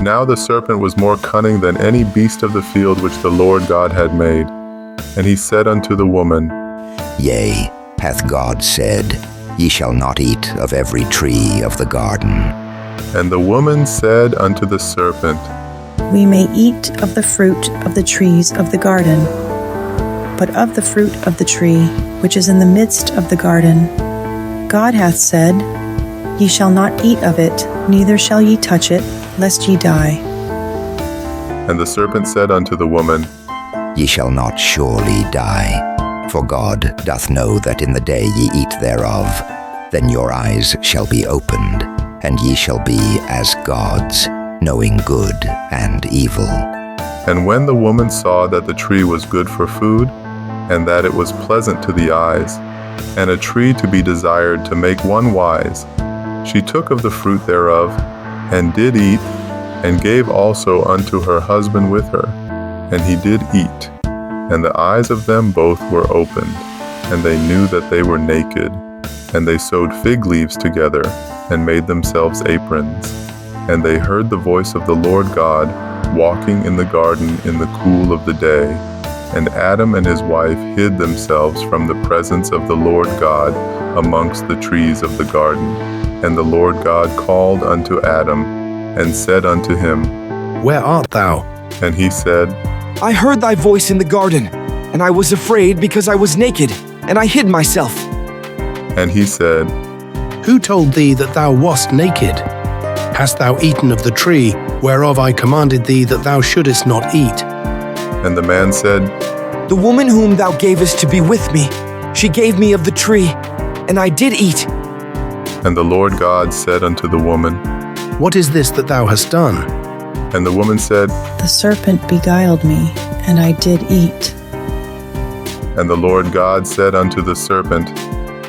now the serpent was more cunning than any beast of the field which the Lord God had made. And he said unto the woman, Yea, hath God said, Ye shall not eat of every tree of the garden. And the woman said unto the serpent, We may eat of the fruit of the trees of the garden, but of the fruit of the tree which is in the midst of the garden, God hath said, Ye shall not eat of it, neither shall ye touch it, lest ye die. And the serpent said unto the woman, Ye shall not surely die, for God doth know that in the day ye eat thereof, then your eyes shall be opened, and ye shall be as gods, knowing good and evil. And when the woman saw that the tree was good for food, and that it was pleasant to the eyes, and a tree to be desired to make one wise, she took of the fruit thereof, and did eat, and gave also unto her husband with her, and he did eat. And the eyes of them both were opened, and they knew that they were naked. And they sewed fig leaves together, and made themselves aprons. And they heard the voice of the Lord God, walking in the garden in the cool of the day. And Adam and his wife hid themselves from the presence of the Lord God amongst the trees of the garden. And the Lord God called unto Adam, and said unto him, Where art thou? And he said, I heard thy voice in the garden, and I was afraid because I was naked, and I hid myself. And he said, Who told thee that thou wast naked? Hast thou eaten of the tree, whereof I commanded thee that thou shouldest not eat? And the man said, The woman whom thou gavest to be with me, she gave me of the tree, and I did eat. And the Lord God said unto the woman, What is this that thou hast done? And the woman said, The serpent beguiled me, and I did eat. And the Lord God said unto the serpent,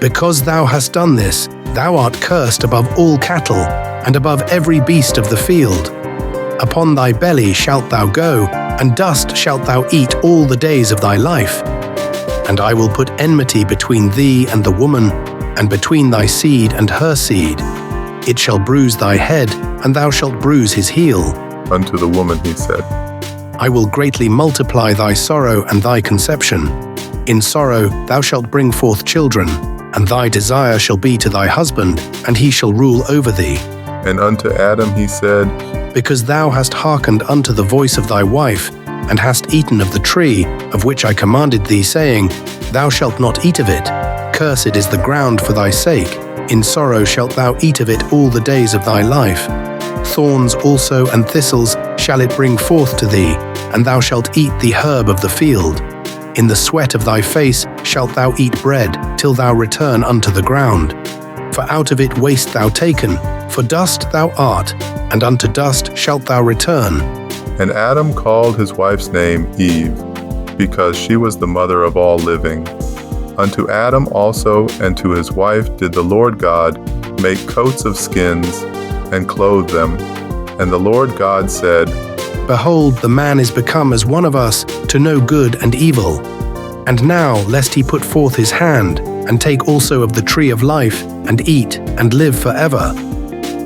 Because thou hast done this, thou art cursed above all cattle, and above every beast of the field. Upon thy belly shalt thou go, and dust shalt thou eat all the days of thy life. And I will put enmity between thee and the woman, and between thy seed and her seed. It shall bruise thy head, and thou shalt bruise his heel. Unto the woman he said, I will greatly multiply thy sorrow and thy conception. In sorrow thou shalt bring forth children, and thy desire shall be to thy husband, and he shall rule over thee. And unto Adam he said, Because thou hast hearkened unto the voice of thy wife, and hast eaten of the tree, of which I commanded thee, saying, Thou shalt not eat of it. Cursed is the ground for thy sake. In sorrow shalt thou eat of it all the days of thy life. Thorns also and thistles shall it bring forth to thee, and thou shalt eat the herb of the field. In the sweat of thy face shalt thou eat bread, till thou return unto the ground. For out of it wast thou taken, for dust thou art, and unto dust shalt thou return. And Adam called his wife's name Eve, because she was the mother of all living. Unto Adam also and to his wife did the Lord God make coats of skins, and clothe them. And the Lord God said, Behold, the man is become as one of us, to know good and evil. And now, lest he put forth his hand, and take also of the tree of life, and eat, and live forever.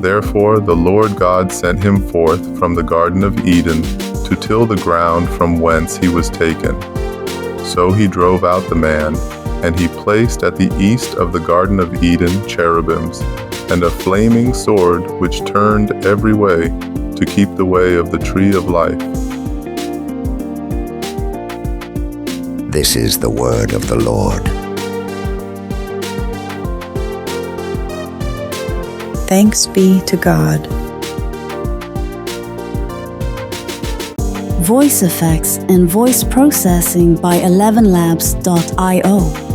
Therefore the Lord God sent him forth from the Garden of Eden to till the ground from whence he was taken. So he drove out the man, and he placed at the east of the Garden of Eden cherubims, and a flaming sword which turned every way to keep the way of the tree of life. This is the word of the Lord. Thanks be to God. Voice effects and voice processing by 11labs.io.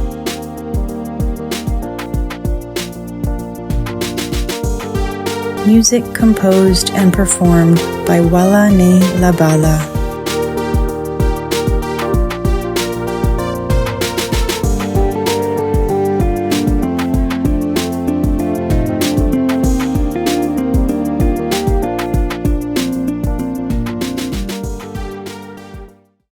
Music composed and performed by Wala-Neh.